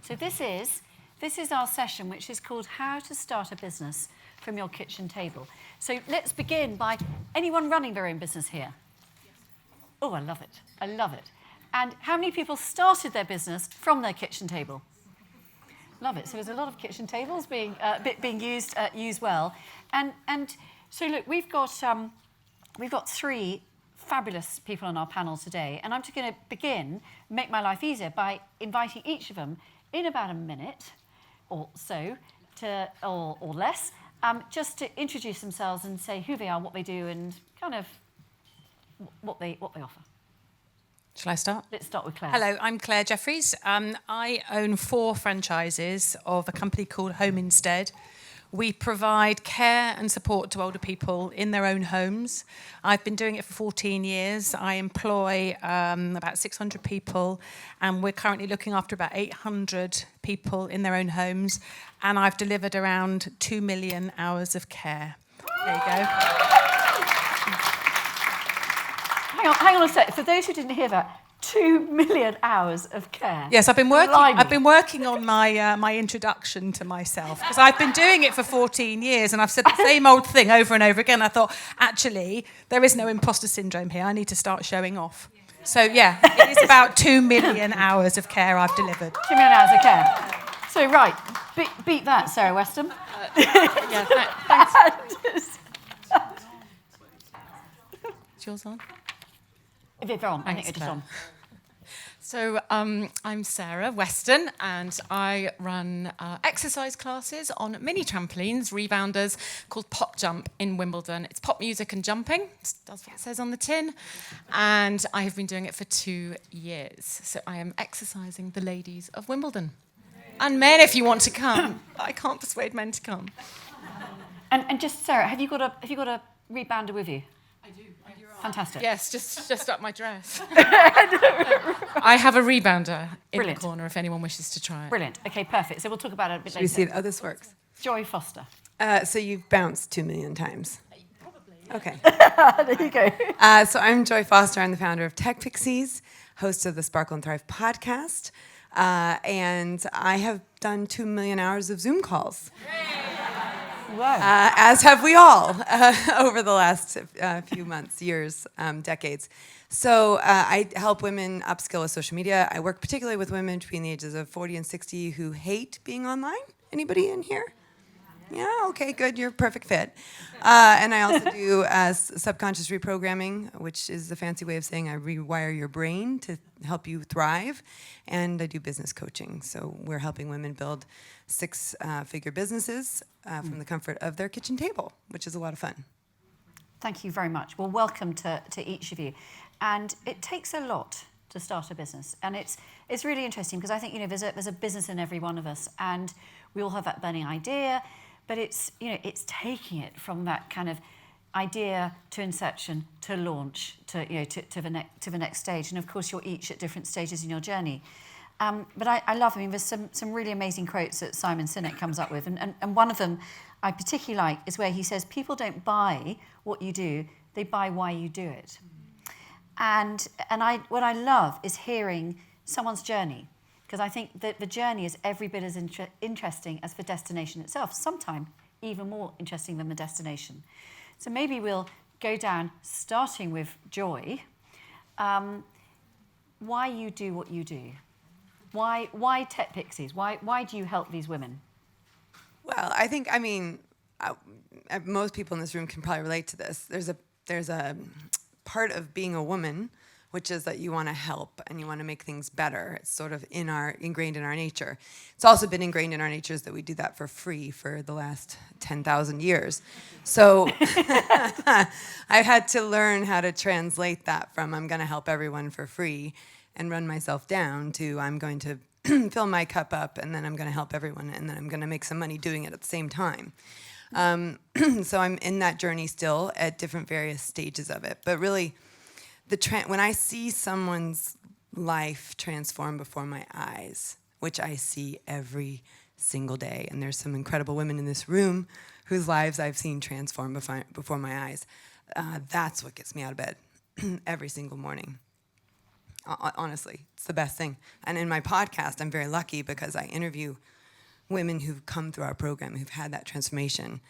So this is our session, which is called How to Start a Business from Your Kitchen Table. So let's begin by anyone running their own business here? Oh, I love it. I love it. And how many people started their business from their kitchen table? Love it. So there's a lot of kitchen tables being used well. And so look, we've got 3 fabulous people on our panel today, and I'm just going to make my life easier by inviting each of them in about a minute or so, or less, just to introduce themselves and say who they are, what they do, and kind of what they offer. Shall I start? Let's start with Clare. Hello, I'm Clare Jefferies. I own 4 franchises of a company called Home Instead. We provide care and support to older people in their own homes. I've been doing it for 14 years. I employ about 600 people, and we're currently looking after about 800 people in their own homes, and I've delivered around 2 million hours of care. There you go. Hang on a sec. For those who didn't hear that, 2 million hours of care. Yes, I've been working on my introduction to myself, because I've been doing it for 14 years and I've said the same old thing over and over again. I thought, actually, there is no imposter syndrome here. I need to start showing off. So, yeah, it is about 2 million hours of care I've delivered. 2 million hours of care. So, right, beat that, Sarah Weston. Thanks. Is yours on? If it's on, I think it's just on. So I'm Sarah Weston, and I run exercise classes on mini trampolines, rebounders, called Pop Jump in Wimbledon. It's pop music and jumping. That's what it says on the tin. And I have been doing it for 2 years. So I am exercising the ladies of Wimbledon. And men, if you want to come. I can't persuade men to come. And just, Sarah, have you got a rebounder with you? I do. Fantastic. Yes, just up my dress. I have a rebounder in the corner if anyone wishes to try it. Brilliant. Okay, perfect. So we'll talk about it a bit later. We see how this works. Joy Foster. So you've bounced 2 million times. Probably. Okay. There you go. So I'm Joy Foster. I'm the founder of TechPixies, host of the Sparkle and Thrive podcast. And I have done 2 million hours of Zoom calls. Wow. As have we all over the last few months, years, decades. So I help women upskill with social media. I work particularly with women between the ages of 40 and 60 who hate being online. Anybody in here? Yeah, okay, good. You're a perfect fit. And I also do subconscious reprogramming, which is the fancy way of saying I rewire your brain to help you thrive. And I do business coaching. So we're helping women build 6-figure businesses from the comfort of their kitchen table, which is a lot of fun. Thank you very much. Well, welcome to each of you. And it takes a lot to start a business. And it's really interesting because I think, there's a business in every one of us, and we all have that burning idea, but it's taking it from that kind of idea to inception to launch to the next stage. And of course, you're each at different stages in your journey. But I love, there's some really amazing quotes that Simon Sinek comes up with. And one of them I particularly like is where he says, people don't buy what you do, they buy why you do it. And what I love is hearing someone's journey, because I think that the journey is every bit as interesting as the destination itself, sometimes even more interesting than the destination. So maybe we'll go down, starting with Joy. Why you do what you do? Why TechPixies? Why do you help these women? Well, I think, most people in this room can probably relate to this. There's a part of being a woman, which is that you want to help and you want to make things better. It's sort of ingrained in our nature. It's also been ingrained in our natures that we do that for free for the last 10,000 years. So I had to learn how to translate that from I'm going to help everyone for free and run myself down to I'm going to fill my cup up and then I'm going to help everyone and then I'm going to make some money doing it at the same time. So I'm in that journey still at different various stages of it. But really, when I see someone's life transform before my eyes, which I see every single day, and there's some incredible women in this room whose lives I've seen transform before my eyes, that's what gets me out of bed every single morning. Honestly, it's the best thing. And in my podcast, I'm very lucky because I interview women who've come through our program, who've had that transformation,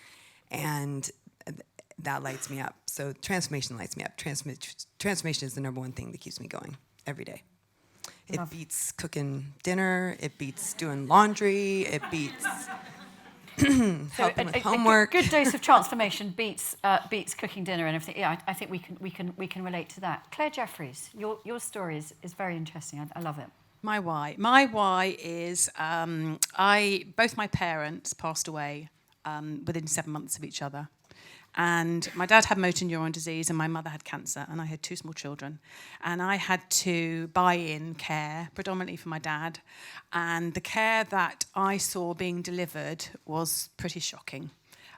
and that lights me up. So transformation lights me up. Transformation is the number one thing that keeps me going every day. It beats cooking dinner. It beats doing laundry. It beats helping with homework. A good dose of transformation beats cooking dinner and everything. Yeah, I think we can relate to that. Clare Jefferies, your story is very interesting. I love it. My why is both my parents passed away within 7 months of each other. And my dad had motor neuron disease and my mother had cancer, and I had 2 small children. And I had to buy in care, predominantly for my dad. And the care that I saw being delivered was pretty shocking.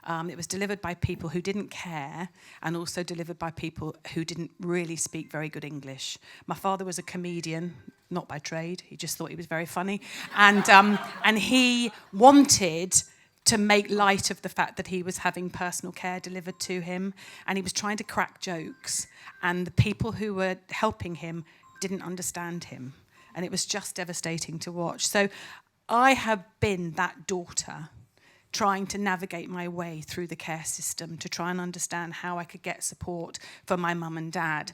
It was delivered by people who didn't care, and also delivered by people who didn't really speak very good English. My father was a comedian, not by trade. He just thought he was very funny. And he wanted to make light of the fact that he was having personal care delivered to him, and he was trying to crack jokes, and the people who were helping him didn't understand him, and it was just devastating to watch. So I have been that daughter trying to navigate my way through the care system to try and understand how I could get support for my mum and dad.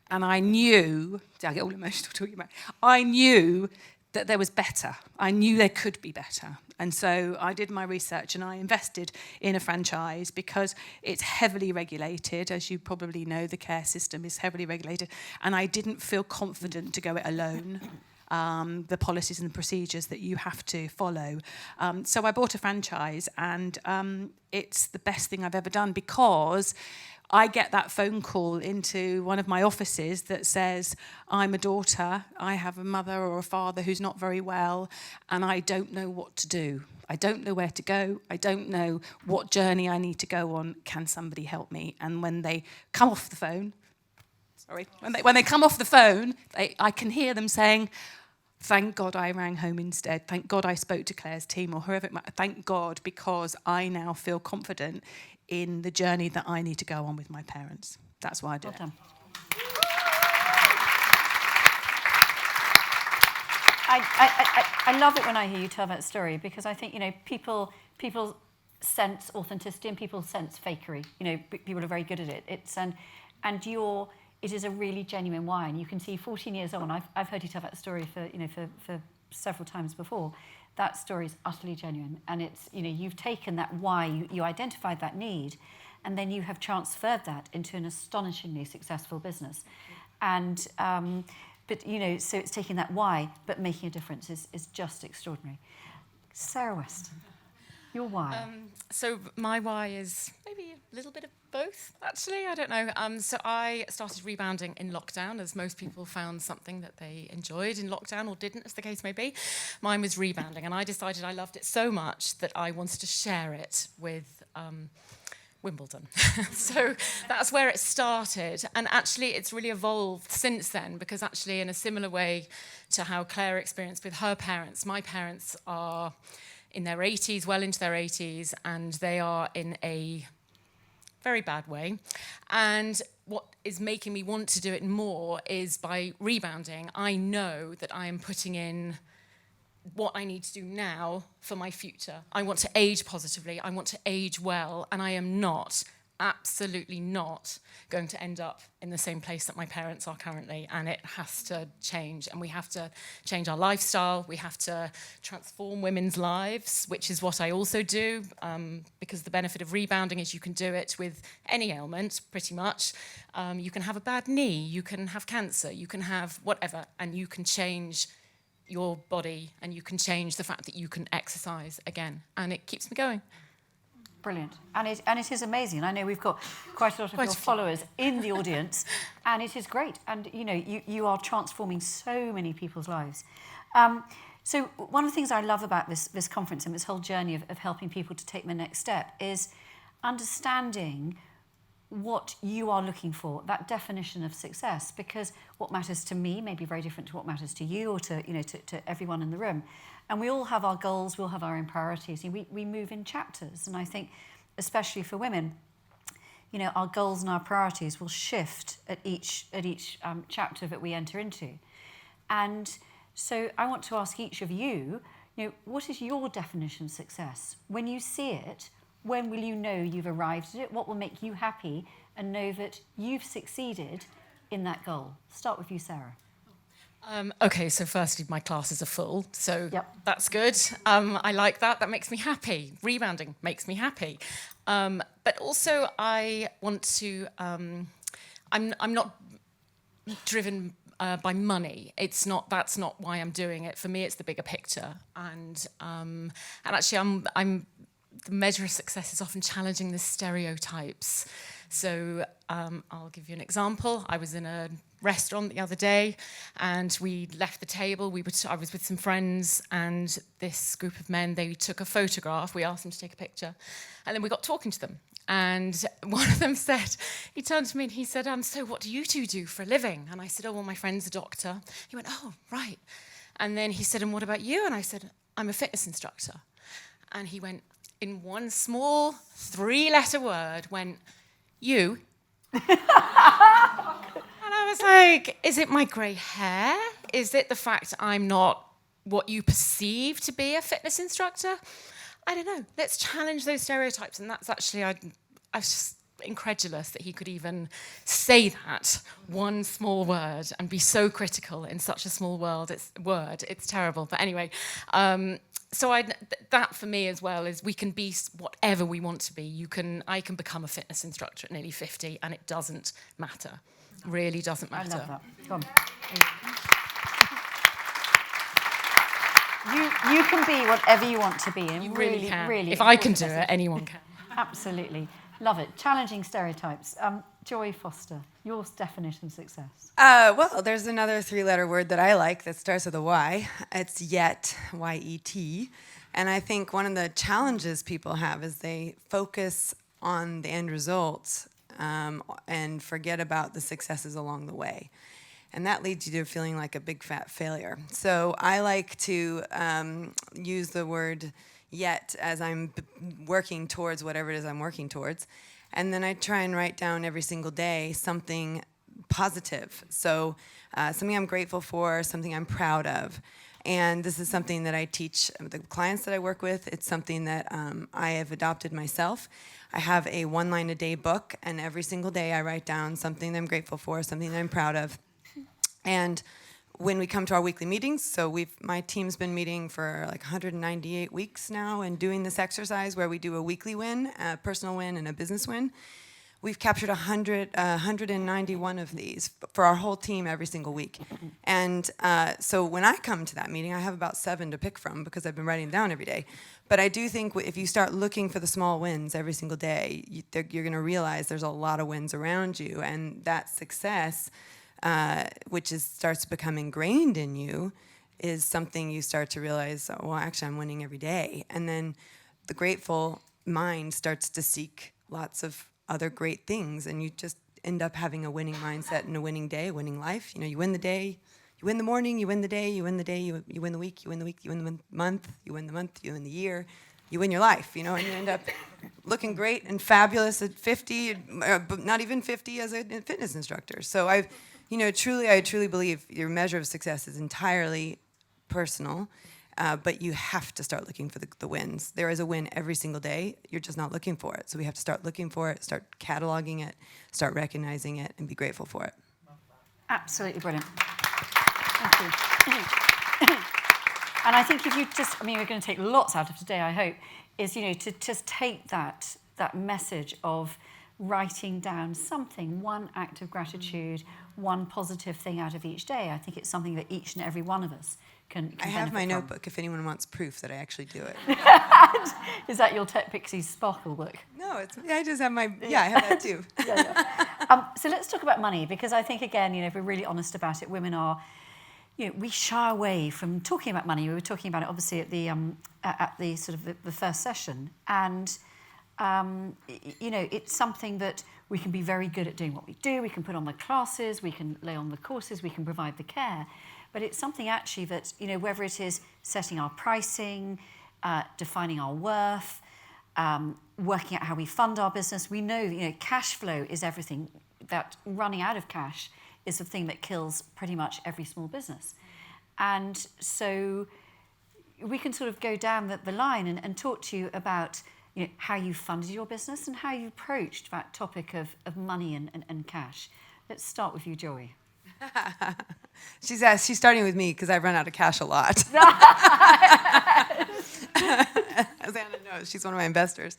And I knew, I get all emotional talking about it, I knew that there was better. I knew there could be better. And so I did my research and I invested in a franchise because it's heavily regulated. As you probably know, the care system is heavily regulated. And I didn't feel confident to go it alone. The policies and the procedures that you have to follow. So I bought a franchise, and it's the best thing I've ever done because I get that phone call into one of my offices that says, I'm a daughter, I have a mother or a father who's not very well, and I don't know what to do. I don't know where to go. I don't know what journey I need to go on. Can somebody help me? And when they come off the phone, when they come off the phone, I can hear them saying, thank God I rang home instead. Thank God I spoke to Claire's team or whoever it might. Thank God, because I now feel confident in the journey that I need to go on with my parents. That's why I did it. Well done. I love it when I hear you tell that story, because I think, people sense authenticity and people sense fakery. People are very good at it. It is a really genuine why, and you can see 14 years on. I've heard you tell that story for several times before. That story is utterly genuine, and it's you've taken that why, you identified that need, and then you have transferred that into an astonishingly successful business, and so it's taking that why but making a difference is just extraordinary. Sarah Weston, your why. So my why is maybe a little bit of both, actually. I don't know. So I started rebounding in lockdown, as most people found something that they enjoyed in lockdown, or didn't, as the case may be. Mine was rebounding, and I decided I loved it so much that I wanted to share it with Wimbledon. So that's where it started. And actually, it's really evolved since then, because actually, in a similar way to how Claire experienced with her parents, my parents are in their 80s, well into their 80s, and they are in a very bad way. And what is making me want to do it more is by rebounding, I know that I am putting in what I need to do now for my future. I want to age positively, I want to age well, and I am not, absolutely not, going to end up in the same place that my parents are currently, and it has to change, and we have to change our lifestyle, we have to transform women's lives, which is what I also do, because the benefit of rebounding is you can do it with any ailment, pretty much. You can have a bad knee, you can have cancer, you can have whatever, and you can change your body, and you can change the fact that you can exercise again, and it keeps me going. Brilliant. And it is amazing. I know we've got quite a lot of your followers in the audience, and it is great. And, you are transforming so many people's lives. So one of the things I love about this conference and this whole journey of helping people to take the next step is understanding what you are looking for, that definition of success, because what matters to me may be very different to what matters to you or to everyone in the room. And we all have our goals, we all have our own priorities. We move in chapters, and I think, especially for women, our goals and our priorities will shift at each chapter that we enter into. And so I want to ask each of you, what is your definition of success? When you see it, when will you know you've arrived at it? What will make you happy and know that you've succeeded in that goal? Start with you, Sarah. Okay, so firstly, my classes are full, so Yep. that's good. I like that. That makes me happy. Rebounding makes me happy. But also, I want to. I'm not driven by money. That's not why I'm doing it. For me, it's the bigger picture. And actually, I'm. The measure of success is often challenging the stereotypes. So I'll give you an example. I was in a restaurant the other day, and we left the table. I was with some friends, and this group of men, they took a photograph. We asked them to take a picture, and then we got talking to them. And one of them said, he turned to me and he said, so what do you two do for a living? And I said, oh, well, my friend's a doctor. He went, oh, right. And then he said, and what about you? And I said, I'm a fitness instructor. And he went, in one small 3-letter word, went, you. And I was like, is it my grey hair? Is it the fact I'm not what you perceive to be a fitness instructor? I don't know. Let's challenge those stereotypes. And that's actually, I was just incredulous that he could even say that one small word and be so critical in such a small word. It's terrible. But anyway, so that for me as well is we can be whatever we want to be. I can become a fitness instructor at nearly 50, and it doesn't matter. Really doesn't matter. I love that. Come on. You can be whatever you want to be. And You really can. Really if I can do it, anyone can. Absolutely. Love it. Challenging stereotypes. Joy Foster, your definition of success. Well, there's another 3-letter word that I like that starts with a Y. It's yet, Y-E-T. And I think one of the challenges people have is they focus on the end results and forget about the successes along the way. And that leads you to feeling like a big fat failure. So I like to use the word yet as I'm working towards whatever it is I'm working towards. And then I try and write down every single day something positive. So something I'm grateful for, something I'm proud of. And this is something that I teach the clients that I work with. It's something that I have adopted myself. I have a 1-line-a-day book, and every single day I write down something that I'm grateful for, something that I'm proud of. And when we come to our weekly meetings, so my team's been meeting for like 198 weeks now and doing this exercise where we do a weekly win, a personal win, and a business win. We've captured 191 of these for our whole team every single week. And so when I come to that meeting, I have about 7 to pick from because I've been writing down every day. But I do think if you start looking for the small wins every single day, you're going to realize there's a lot of wins around you. And that success, which starts to become ingrained in you, is something you start to realize, oh, well, actually, I'm winning every day. And then the grateful mind starts to seek lots of other great things, and you just end up having a winning mindset and a winning day, a winning life. You win the day, you win the morning, you win the day, you win the day, you win the week, you win the week, you win the month, you win the month, you win the year, you win your life, and you end up looking great and fabulous at 50, but not even 50 as a fitness instructor. So I truly believe your measure of success is entirely personal. But you have to start looking for the wins. There is a win every single day. You're just not looking for it. So we have to start looking for it, start cataloging it, start recognizing it, and be grateful for it. Absolutely brilliant. Thank you. And I think if you we're going to take lots out of today, I hope, is, to just take that message of writing down something, one act of gratitude, one positive thing out of each day. I think it's something that each and every one of us can I have my from. notebook if anyone wants proof that I actually do it. Is that your TechPixies Sparkle book? No, I just have I have that too. So let's talk about money, because I think, again, if we're really honest about it, women are, we shy away from talking about money. We were talking about it, obviously, at the sort of the first session. And, it's something that we can be very good at doing what we do. We can put on the classes, we can lay on the courses, we can provide the care. But it's something actually that, whether it is setting our pricing, defining our worth, working out how we fund our business, we know, cash flow is everything. That running out of cash is the thing that kills pretty much every small business. And so we can sort of go down the line and talk to you about how you funded your business and how you approached that topic of money and cash. Let's start with you, Joy. She's starting with me because I've run out of cash a lot. As Anna knows, she's one of my investors.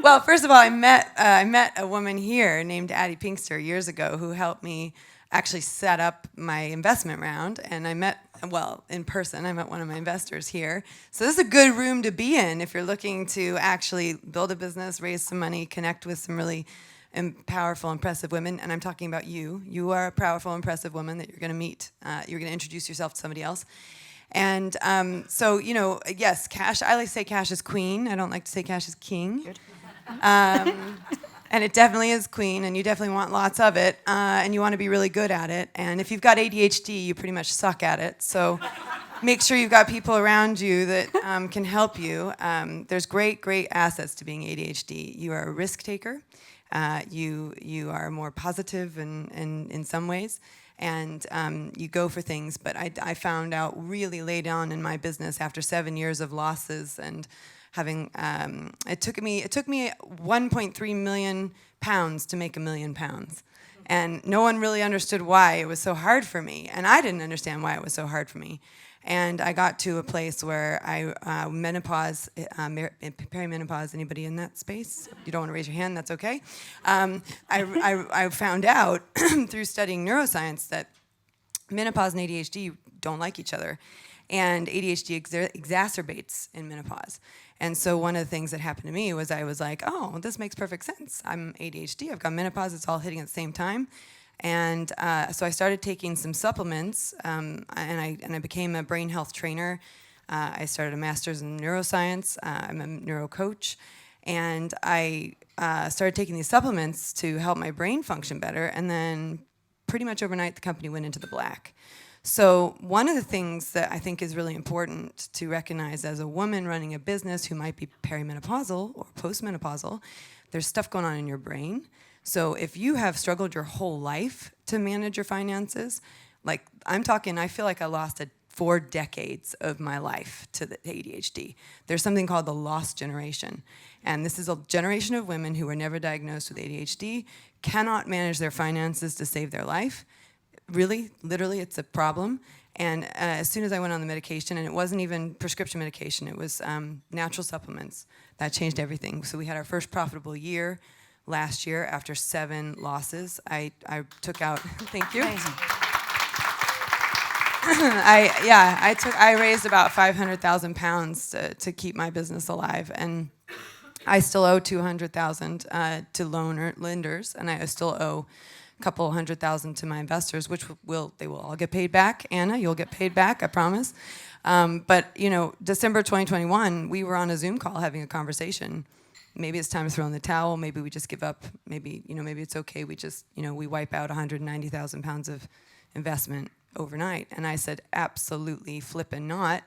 Well, first of all, I met a woman here named Addie Pinkster years ago who helped me actually set up my investment round, and in person, I met one of my investors here. So this is a good room to be in if you're looking to actually build a business, raise some money, connect with some really powerful, impressive women. And I'm talking about you. You are a powerful, impressive woman that you're going to meet. You're going to introduce yourself to somebody else. And so, yes, cash. I like to say cash is queen. I don't like to say cash is king. Good. And it definitely is queen, and you definitely want lots of it, and you want to be really good at it. And if you've got ADHD, you pretty much suck at it. So make sure you've got people around you that can help you. There's great assets to being ADHD. You are a risk taker. You are more positive in some ways, and you go for things. But I found out really late on in my business, after 7 years of losses and having, it took me 1.3 million pounds to make £1 million. And no one really understood why it was so hard for me. And I didn't understand why it was so hard for me. And I got to a place where menopause, perimenopause, anybody in that space? You don't want to raise your hand, that's okay. I found out through studying neuroscience that menopause and ADHD don't like each other. And ADHD exacerbates in menopause. And so one of the things that happened to me was I was like, oh, this makes perfect sense. I'm ADHD, I've got menopause, it's all hitting at the same time. And so I started taking some supplements, and I became a brain health trainer. I started a master's in neuroscience. I'm a neuro coach. And I started taking these supplements to help my brain function better. And then pretty much overnight, the company went into the black. So one of the things that I think is really important to recognize as a woman running a business who might be perimenopausal or postmenopausal, there's stuff going on in your brain. So if you have struggled your whole life to manage your finances, like I'm talking, I feel like I lost 4 decades of my life to the ADHD. There's something called the lost generation. And this is a generation of women who were never diagnosed with ADHD, cannot manage their finances to save their life. Really, literally, it's a problem. And as soon as I went on the medication, and it wasn't even prescription medication, it was natural supplements, that changed everything. So we had our first profitable year last year after 7 losses. I took out, thank you. Amazing. I raised about 500,000 pounds to keep my business alive, and I still owe 200,000 to lenders, and I still owe a couple $100,000 to my investors, which they will all get paid back. Anna, you'll get paid back, I promise. But December 2021, we were on a Zoom call having a conversation. Maybe it's time to throw in the towel. Maybe we just give up. Maybe maybe it's okay. We just we wipe out 190,000 pounds of investment overnight. And I said, absolutely flippin' not.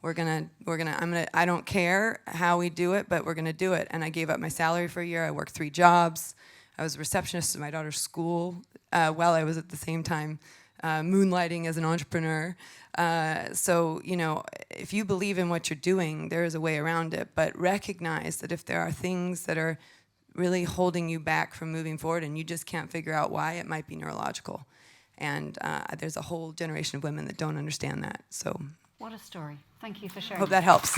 I don't care how we do it, but we're gonna do it. And I gave up my salary for a year. I worked 3 jobs. I was a receptionist at my daughter's school while I was at the same time moonlighting as an entrepreneur. So if you believe in what you're doing, there is a way around it. But recognize that if there are things that are really holding you back from moving forward and you just can't figure out why, it might be neurological. And there's a whole generation of women that don't understand that. So What a story. Thank you for sharing. hope that helps.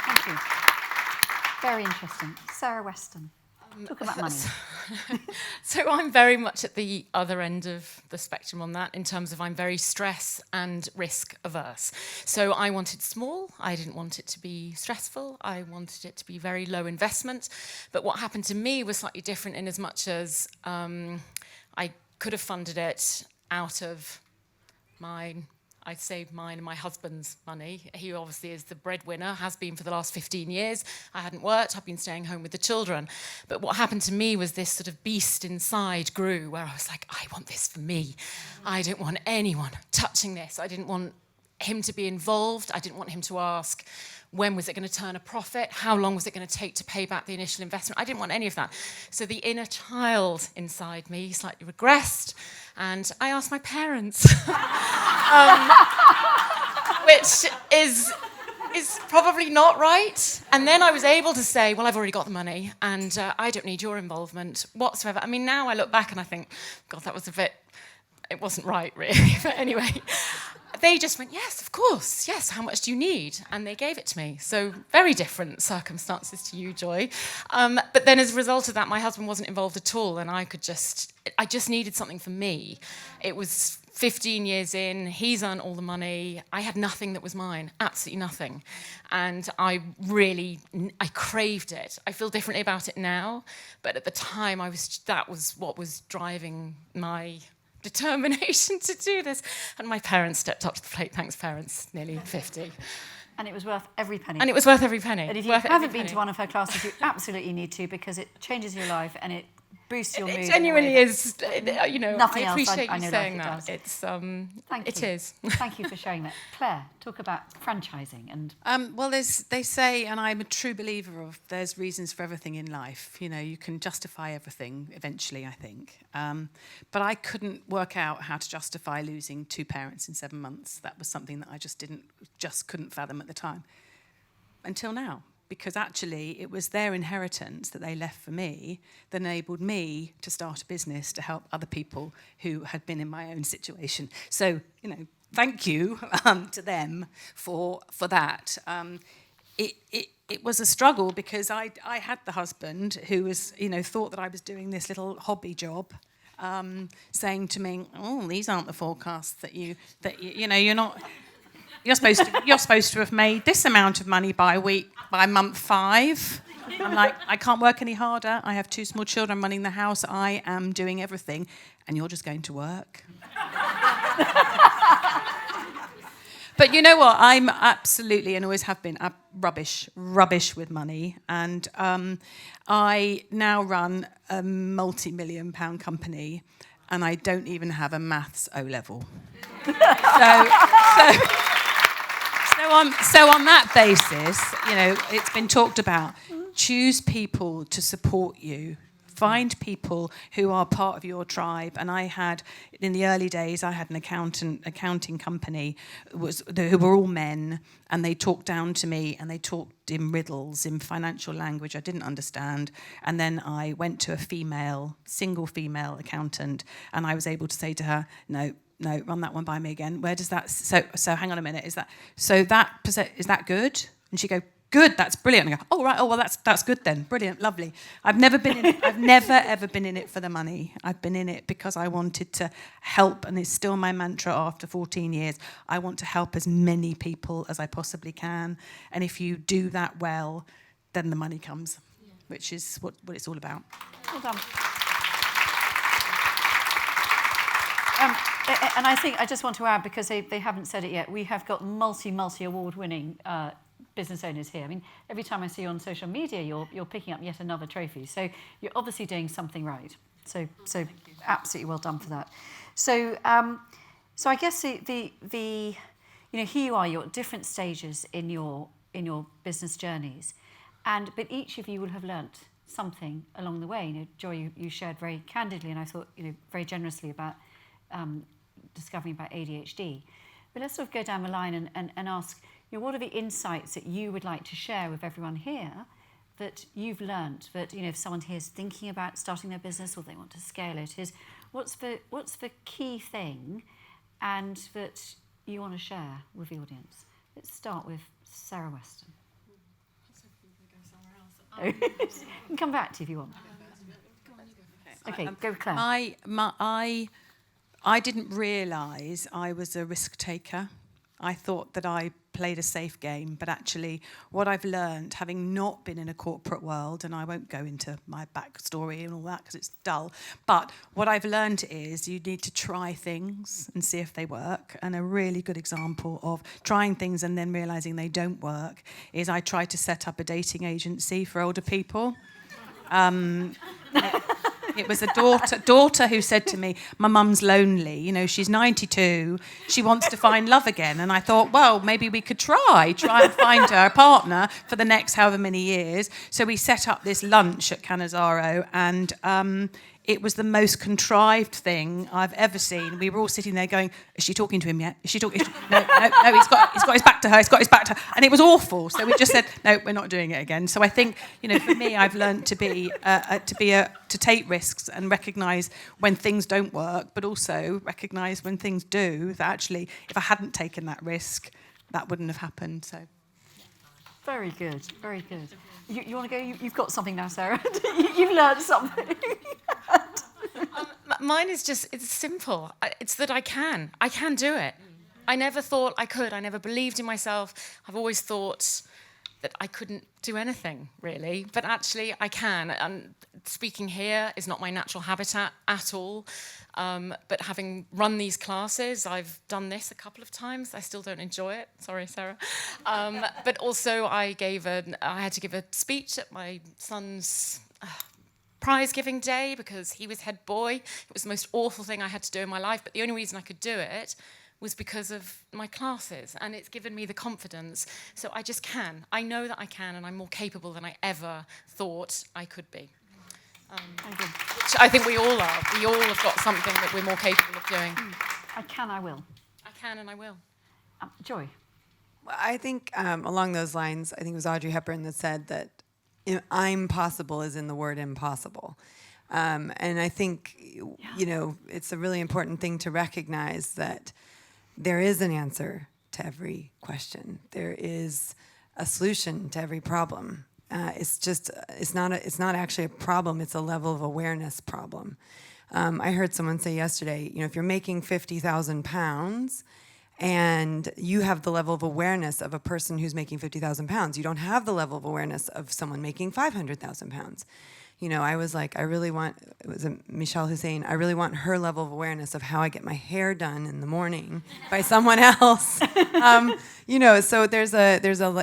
Thank you. Very interesting. Sarah Weston. Talk about money. So I'm very much at the other end of the spectrum on that in terms of I'm very stress and risk averse. So I wanted small. I didn't want it to be stressful. I wanted it to be very low investment. But what happened to me was slightly different in as much as I could have funded it out of mine and my husband's money. He obviously is the breadwinner, has been for the last 15 years. I hadn't worked, I've been staying home with the children. But what happened to me was this sort of beast inside grew where I was like, I want this for me. I don't want anyone touching this. I didn't want him to be involved. I didn't want him to ask, when was it going to turn a profit? How long was it going to take to pay back the initial investment? I didn't want any of that. So the inner child inside me slightly regressed, and I asked my parents, which is probably not right. And then I was able to say, well, I've already got the money, and I don't need your involvement whatsoever. I mean, now I look back and I think, God, that was it wasn't right, really. But anyway, they just went, yes, of course, yes, how much do you need? And they gave it to me. So very different circumstances to you, Joy. But then as a result of that, my husband wasn't involved at all, and I just needed something for me. It was 15 years in, he's earned all the money. I had nothing that was mine, absolutely nothing. And I craved it. I feel differently about it now, but at the time, that was what was driving my determination to do this. And my parents stepped up to the plate. Thanks, parents, nearly 50. And it was worth every penny. And it was worth every penny. And if you haven't been to one of her classes, you absolutely need to, because it changes your life and it boosts your mood. It genuinely is, you know, Nothing I else appreciate I you know saying life that. does. It's, Thank it you. is. Thank you for sharing that. Claire, talk about franchising and... Well, they say, and I'm a true believer of, there's reasons for everything in life. You know, you can justify everything eventually, I think. But I couldn't work out how to justify losing 2 parents in 7 months. That was something that I just couldn't fathom at the time. Until now. Because actually it was their inheritance that they left for me that enabled me to start a business to help other people who had been in my own situation. So, you know, thank you to them for that. It was a struggle because I had the husband who was, you know, thought that I was doing this little hobby job, saying to me, "Oh, these aren't the forecasts that you know, you're not." You're supposed to have made this amount of money by month 5. I'm like, I can't work any harder. I have 2 small children running the house. I am doing everything, and you're just going to work. But you know what? I'm absolutely, and always have been, rubbish with money. And I now run a multi-million-pound company, and I don't even have a maths O-level. So on that basis, you know, it's been talked about. Choose people to support you. Find people who are part of your tribe. And in the early days, I had an accounting company who were all men, and they talked down to me, and they talked in riddles, in financial language I didn't understand. And then I went to a single female accountant, and I was able to say to her, no, run that one by me again. Where does that? So hang on a minute. Is that good? And she go, good. That's brilliant. And I go, oh right. Oh well, that's good then. Brilliant, lovely. I've never ever been in it for the money. I've been in it because I wanted to help, and it's still my mantra after 14 years. I want to help as many people as I possibly can, and if you do that well, then the money comes, which is what it's all about. Well done. And I think I just want to add, because they haven't said it yet, we have got multi award-winning business owners here. I mean, every time I see you on social media, you're picking up yet another trophy. So you're obviously doing something right. So absolutely well done for that. So so I guess the you know, here you are, you're at different stages in your business journeys, but each of you will have learnt something along the way. You know, Joy, you shared very candidly, and I thought, you know, very generously about discovering about ADHD. But let's sort of go down the line and ask, you know, what are the insights that you would like to share with everyone here that you've learnt, that, you know, if someone here is thinking about starting their business or they want to scale it, what's the key thing and that you want to share with the audience? Let's start with Sarah Weston. You can come back to you if you want. Okay, go with Claire. I didn't realise I was a risk taker. I thought that I played a safe game, but actually what I've learned, having not been in a corporate world, and I won't go into my backstory and all that because it's dull, but what I've learned is you need to try things and see if they work. And a really good example of trying things and then realising they don't work is I tried to set up a dating agency for older people. It was a daughter who said to me, my mum's lonely, you know, she's 92, she wants to find love again. And I thought, well, maybe we could try and find her a partner for the next however many years. So we set up this lunch at Cannizzaro, and it was the most contrived thing I've ever seen. We were all sitting there going, is she talking to him yet? Is she talking? No, he's got his back to her. He's got his back to her. And it was awful. So we just said, no, we're not doing it again. So I think, you know, for me, I've learned to take risks and recognise when things don't work, but also recognise when things do, that actually, if I hadn't taken that risk, that wouldn't have happened. So. Very good, very good. You want to go? You've got something now, Sarah. You've learned something. Mine is just, it's simple. It's that I can do it. I never thought I could. I never believed in myself. I've always thought that I couldn't do anything, really. But actually, I can. And speaking here is not my natural habitat at all. But having run these classes, I've done this a couple of times. I still don't enjoy it. Sorry, Sarah. But also, I had to give a speech at my son's prize-giving day because he was head boy. It was the most awful thing I had to do in my life. But the only reason I could do it was because of my classes, and it's given me the confidence. So I just can. I know that I can, and I'm more capable than I ever thought I could be. Which I think we all are. We all have got something that we're more capable of doing. I can, I will. I can and I will. Joy. Well, I think along those lines, I think it was Audrey Hepburn that said that I'm possible is in the word impossible. And I think, you know, it's a really important thing to recognize that there is an answer to every question. There is a solution to every problem. It's not actually a problem. It's a level of awareness problem. I heard someone say yesterday, you know, if you're making 50,000 pounds and you have the level of awareness of a person who's making 50,000 pounds, you don't have the level of awareness of someone making 500,000 pounds. You know, I was like, it was Michelle Hussein, I really want her level of awareness of how I get my hair done in the morning by someone else. You know, so there's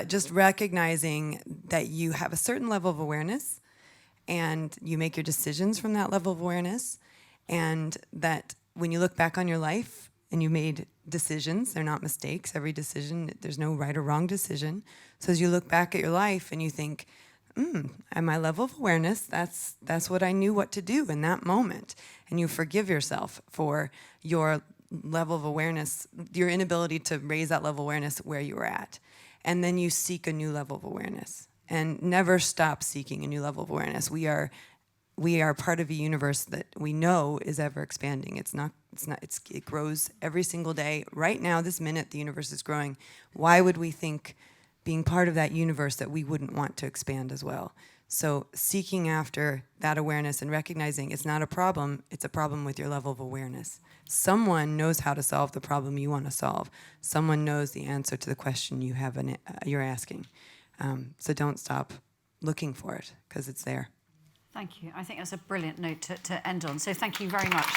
just recognizing that you have a certain level of awareness and you make your decisions from that level of awareness, and that when you look back on your life and you made decisions, they're not mistakes. Every decision, there's no right or wrong decision. So as you look back at your life and you think, at my level of awareness, that's what I knew what to do in that moment. And you forgive yourself for your level of awareness, your inability to raise that level of awareness where you were at. And then you seek a new level of awareness. And never stop seeking a new level of awareness. We are part of a universe that we know is ever expanding. It grows every single day. Right now, this minute, the universe is growing. Why would we think being part of that universe that we wouldn't want to expand as well? So seeking after that awareness and recognizing it's not a problem, it's a problem with your level of awareness. Someone knows how to solve the problem you want to solve. Someone knows the answer to the question you're asking. So don't stop looking for it, because it's there. Thank you. I think that's a brilliant note to end on. So thank you very much.